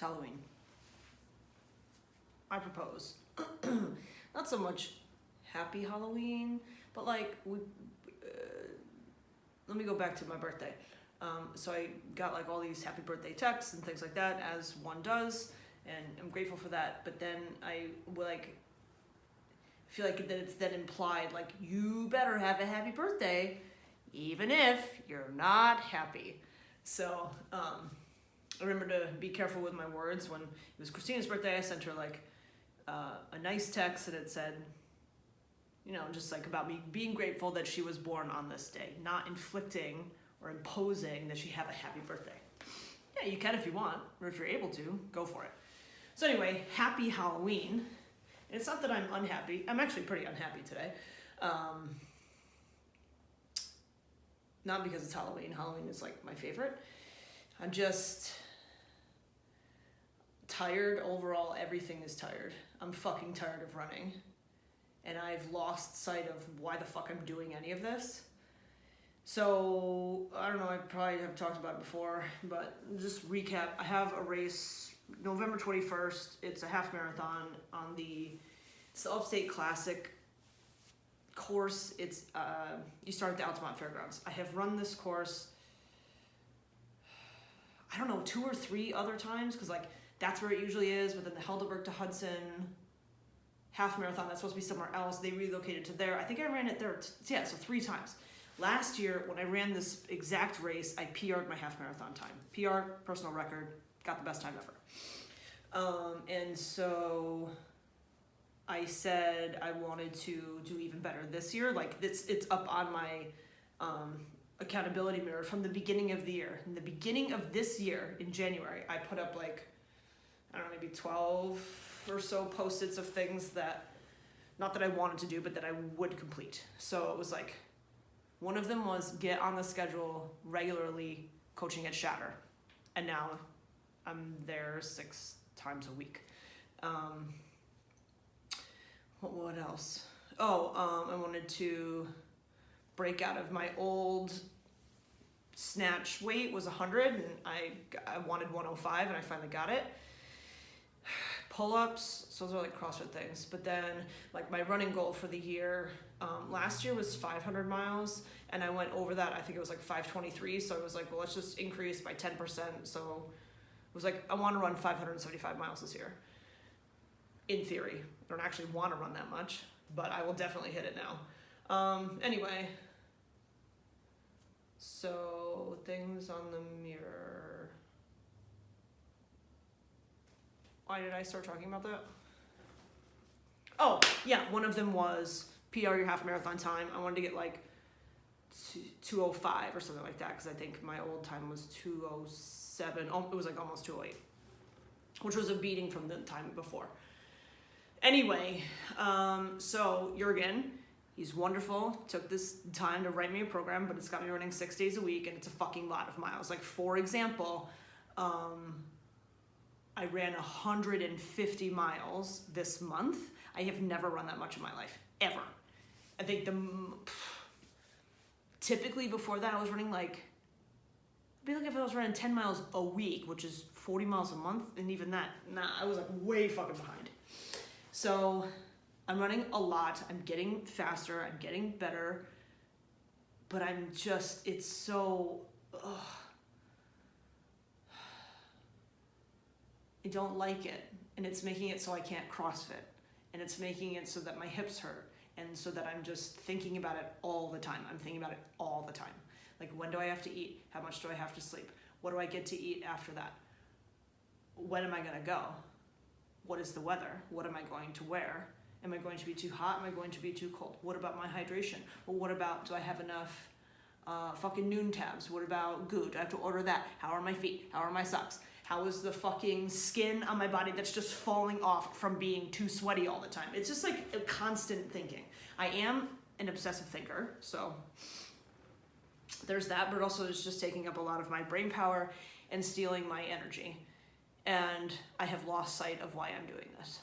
Halloween. I propose. Not so much happy Halloween, but like, let me go back to my birthday. So I got like all these happy birthday texts and things like that, as one does, and I'm grateful for that. But then I will like feel like that it's then implied like you better have a happy birthday, even if you're not happy. So I remember to be careful with my words. When it was Christina's birthday, I sent her like a nice text, and it said, you know, just like about me being grateful that she was born on this day, not inflicting or imposing that she have a happy birthday. Yeah, you can if you want, or if you're able to, go for it. So anyway, happy Halloween. And it's not that I'm unhappy. I'm actually pretty unhappy today. Not because it's Halloween. Halloween is like my favorite. I'm just tired overall. Everything is tired. I'm fucking tired of running. And I've lost sight of why the fuck I'm doing any of this. So, I don't know, I probably have talked about it before, but just recap. I have a race November 21st. It's a half marathon on it's the Upstate Classic course. It's, you start at the Altamont Fairgrounds. I have run this course, I don't know, 2 or 3 other times, because like, that's where it usually is, but then the Helderberg to Hudson half marathon, that's supposed to be somewhere else. They relocated to there. I think I ran it there, so 3 times. Last year, when I ran this exact race, I PR'd my half marathon time. PR, personal record, got the best time ever. And so I said I wanted to do even better this year. Like it's up on my accountability mirror from the beginning of the year. In the beginning of this year, in January, I put up like, I don't know, maybe 12 or so post-its of things that, not that I wanted to do, but that I would complete. So it was like, one of them was get on the schedule regularly coaching at Shatter. And now I'm there 6 times a week. What else? I wanted to break out of my old snatch weight was 100, and I wanted 105, and I finally got it. Pull-ups, so those are like CrossFit things. But then like my running goal for the year, last year was 500 miles, and I went over that. I think it was like 523. So I was like, well, let's just increase by 10%. So it was like, I want to run 575 miles this year. In theory, I don't actually want to run that much, but I will definitely hit it now. Anyway, so things on the mirror. Why did I start talking about that? Oh, yeah, one of them was PR your half marathon time. I wanted to get like 205 or something like that, because I think my old time was 207. Oh, it was like almost 208, which was a beating from the time before. Anyway, so Jurgen, he's wonderful. Took this time to write me a program, but it's got me running 6 days a week, and it's a fucking lot of miles. Like, for example, I ran 150 miles this month. I have never run that much in my life, ever. I think typically before that I was running like, it'd be like if I was running 10 miles a week, which is 40 miles a month, and even that, I was like way fucking behind. So I'm running a lot, I'm getting faster, I'm getting better, but I'm just, it's so, I don't like it, and it's making it so I can't CrossFit, and it's making it so that my hips hurt, and so that I'm just thinking about it all the time. I'm thinking about it all the time. Like, when do I have to eat? How much do I have to sleep? What do I get to eat after that? When am I gonna go? What is the weather? What am I going to wear? Am I going to be too hot? Am I going to be too cold? What about my hydration? Well, what about, do I have enough fucking noon tabs? What about goo? Do I have to order that? How are my feet? How are my socks? How is the fucking skin on my body that's just falling off from being too sweaty all the time? It's just like a constant thinking. I am an obsessive thinker, so there's that, but also it's just taking up a lot of my brain power and stealing my energy. And I have lost sight of why I'm doing this.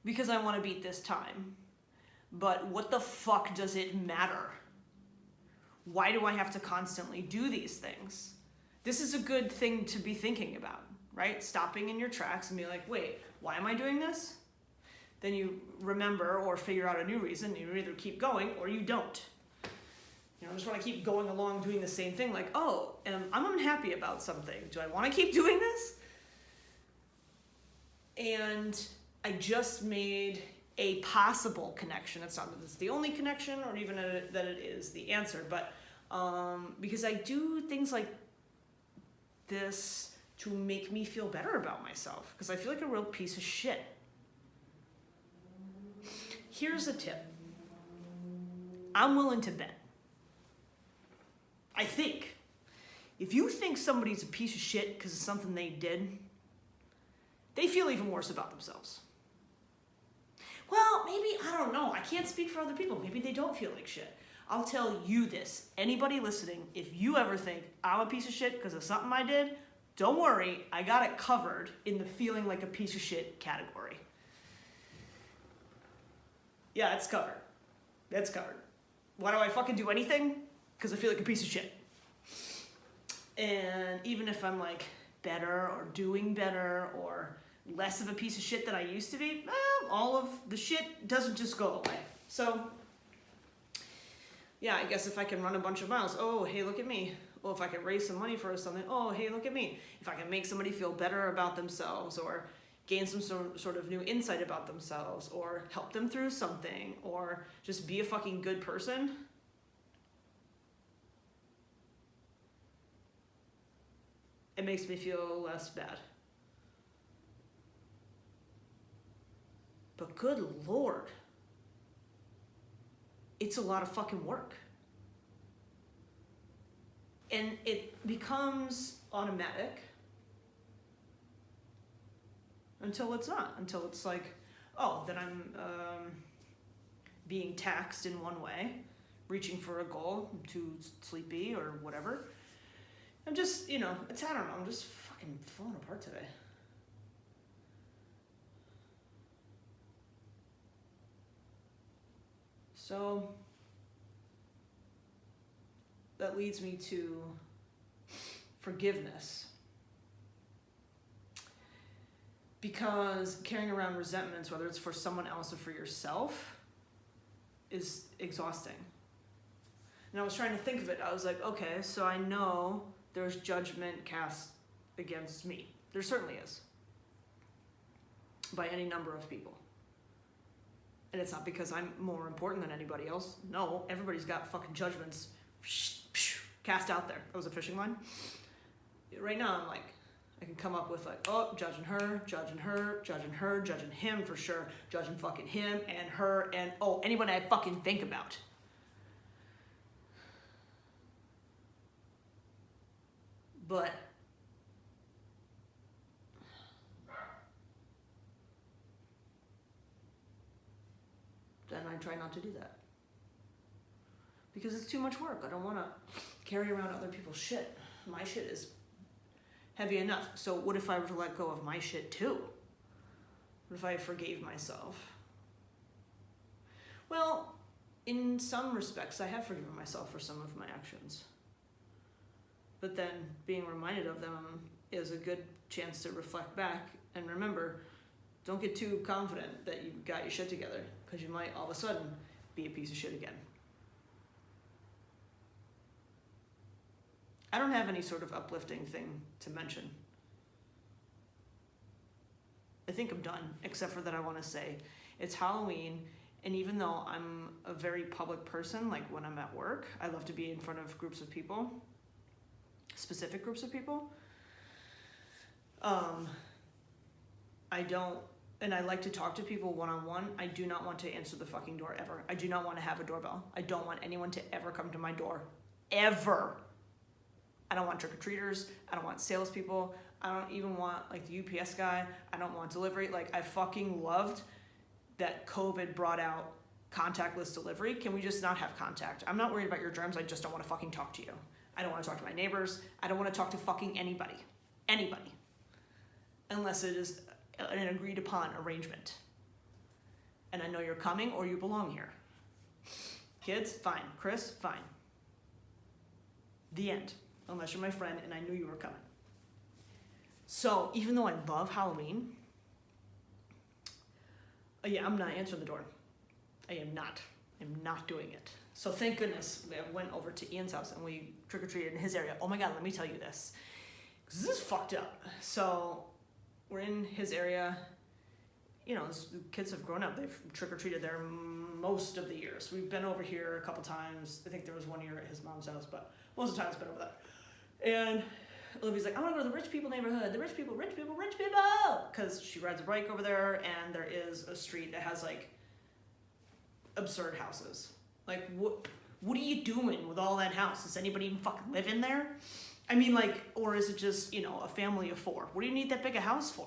Because I want to beat this time. But what the fuck does it matter? Why do I have to constantly do these things? This is a good thing to be thinking about. right? Stopping in your tracks and be like, wait, why am I doing this? Then you remember or figure out a new reason. You either keep going or you don't. You know, I just want to keep going along doing the same thing. Like, oh, I'm unhappy about something. Do I want to keep doing this? And I just made a possible connection. It's not that it's the only connection or even that it is the answer, but because I do things like this to make me feel better about myself, because I feel like a real piece of shit. Here's a tip. I'm willing to bet. I think if you think somebody's a piece of shit because of something they did, they feel even worse about themselves. Well, maybe, I don't know. I can't speak for other people. Maybe they don't feel like shit. I'll tell you this. Anybody listening, if you ever think I'm a piece of shit because of something I did, don't worry. I got it covered in the feeling like a piece of shit category. Yeah, it's covered. That's covered. Why do I fucking do anything? Because I feel like a piece of shit. And even if I'm like better or doing better or less of a piece of shit than I used to be, well, all of the shit doesn't just go away. So, yeah, I guess if I can run a bunch of miles, oh, hey, look at me. Well, if I can raise some money for something, oh, hey, look at me. If I can make somebody feel better about themselves or gain some sort of new insight about themselves or help them through something or just be a fucking good person, it makes me feel less bad. But good Lord, it's a lot of fucking work. And it becomes automatic until it's not. Until it's like, oh, then I'm being taxed in one way, reaching for a goal, I'm too sleepy or whatever. I'm just, I don't know, I'm just fucking falling apart today. So that leads me to forgiveness. Because carrying around resentments, whether it's for someone else or for yourself, is exhausting. And I was trying to think of it. I was like, okay, so I know there's judgment cast against me. There certainly is. By any number of people. And it's not because I'm more important than anybody else. No, everybody's got fucking judgments cast out there. That was a fishing line. Right now, I'm like, I can come up with like, oh, judging her, judging her, judging her, judging him for sure, judging fucking him and her and, oh, anyone I fucking think about. But then I try not to do that. Because it's too much work. I don't want to carry around other people's shit. My shit is heavy enough. So what if I were to let go of my shit too? What if I forgave myself? Well, in some respects, I have forgiven myself for some of my actions. But then being reminded of them is a good chance to reflect back and remember, don't get too confident that you got your shit together, because you might all of a sudden be a piece of shit again. I don't have any sort of uplifting thing to mention. I think I'm done, except for that I want to say it's Halloween, and even though I'm a very public person, like when I'm at work, I love to be in front of groups of people, specific groups of people. I don't, and I like to talk to people one-on-one. I do not want to answer the fucking door ever. I do not want to have a doorbell. I don't want anyone to ever come to my door. Ever. I don't want trick-or-treaters. I don't want salespeople. I don't even want like the UPS guy. I don't want delivery. Like, I fucking loved that COVID brought out contactless delivery. Can we just not have contact? I'm not worried about your germs. I just don't want to fucking talk to you. I don't want to talk to my neighbors. I don't want to talk to fucking anybody. Anybody. Unless it is an agreed upon arrangement. And I know you're coming or you belong here. Kids, fine. Chris, fine. The end. Unless you're my friend and I knew you were coming. So So even though I love Halloween, yeah, I'm not answering the door. I am not. I'm not doing it. So thank goodness we went over to Ian's house and we trick-or-treated in his area. Oh my God, let me tell you this. 'Cause this is fucked up. So we're in his area. You know, the kids have grown up. They've trick-or-treated there most of the years. We've been over here a couple times. I think there was one year at his mom's house, but most of the time it's been over there. And Olivia's like, I want to go to the rich people neighborhood. The rich people, rich people, rich people. Because she rides a bike over there, and there is a street that has like absurd houses. Like, what are you doing with all that house? Does anybody even fucking live in there? I mean, like, or is it just, you know, a family of 4? What do you need that big a house for?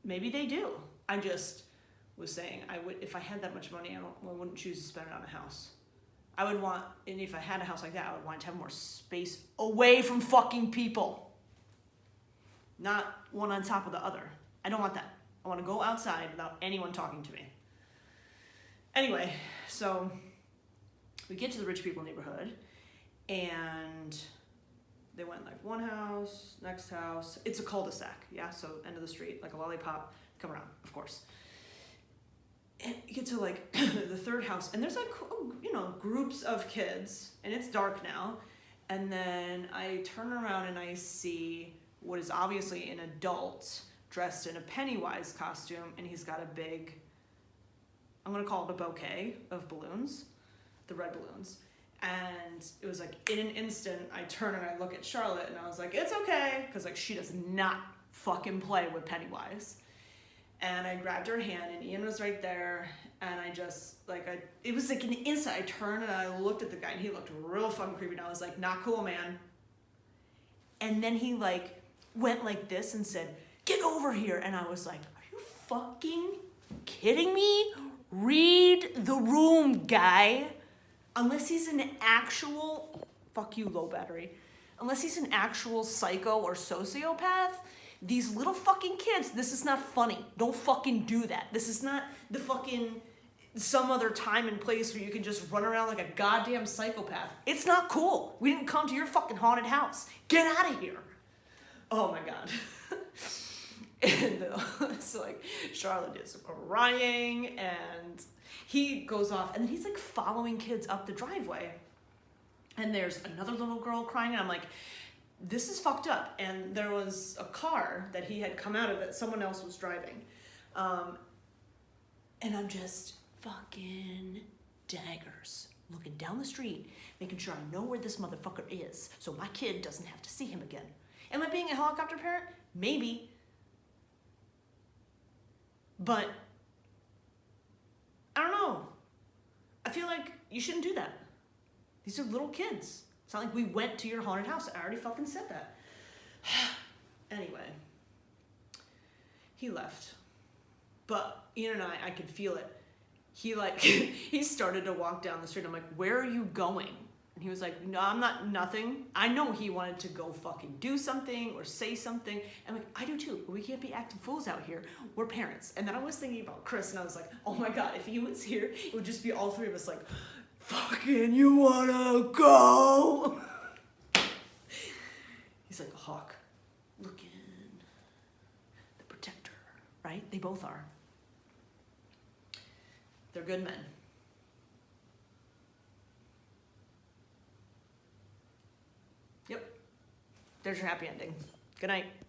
Maybe they do. I just was saying, I would, if I had that much money, I wouldn't choose to spend it on a house. I would want, and if I had a house like that, I would want to have more space away from fucking people. Not one on top of the other. I don't want that. I want to go outside without anyone talking to me. Anyway, so we get to the rich people neighborhood, and they went like one house, next house. It's a cul-de-sac, yeah? So end of the street, like a lollipop, come around, of course. And you get to like the third house, and there's like, you know, groups of kids, and it's dark now. And then I turn around and I see what is obviously an adult dressed in a Pennywise costume, and he's got a big, I'm gonna call it a bouquet of balloons, the red balloons. And it was like, in an instant, I turn and I look at Charlotte, and I was like, it's okay, because like she does not fucking play with Pennywise. And I grabbed her hand, and Ian was right there, and I just, like, it was like an instant. I turned and I looked at the guy, and he looked real fucking creepy, and I was like, not cool, man. And then he like went like this and said, get over here. And I was like, are you fucking kidding me? Read the room, guy. Unless he's an actual, fuck you, low battery. Unless he's an actual psycho or sociopath, these little fucking kids, this is not funny. Don't fucking do that. This is not the fucking some other time and place where you can just run around like a goddamn psychopath. It's not cool. We didn't come to your fucking haunted house. Get out of here. Oh my God. And so like Charlotte is crying, and he goes off, and then he's like following kids up the driveway, and there's another little girl crying, and I'm like, this is fucked up. And there was a car that he had come out of that someone else was driving, and I'm just fucking daggers looking down the street, making sure I know where this motherfucker is so my kid doesn't have to see him again. Am I being a helicopter parent? Maybe. But I don't know. I feel like you shouldn't do that. These are little kids. It's not like we went to your haunted house. I already fucking said that. Anyway, he left. But Ian and I could feel it. He like, he started to walk down the street. I'm like, where are you going? And he was like, no, I'm not, nothing. I know he wanted to go fucking do something or say something. And I'm like, I do too, but we can't be acting fools out here. We're parents. And then I was thinking about Chris, and I was like, oh my God, if he was here, it would just be all three of us like, fucking, you wanna go? He's like a hawk looking, the protector, right? They both are. They're good men. Yep. There's your happy ending. Good night.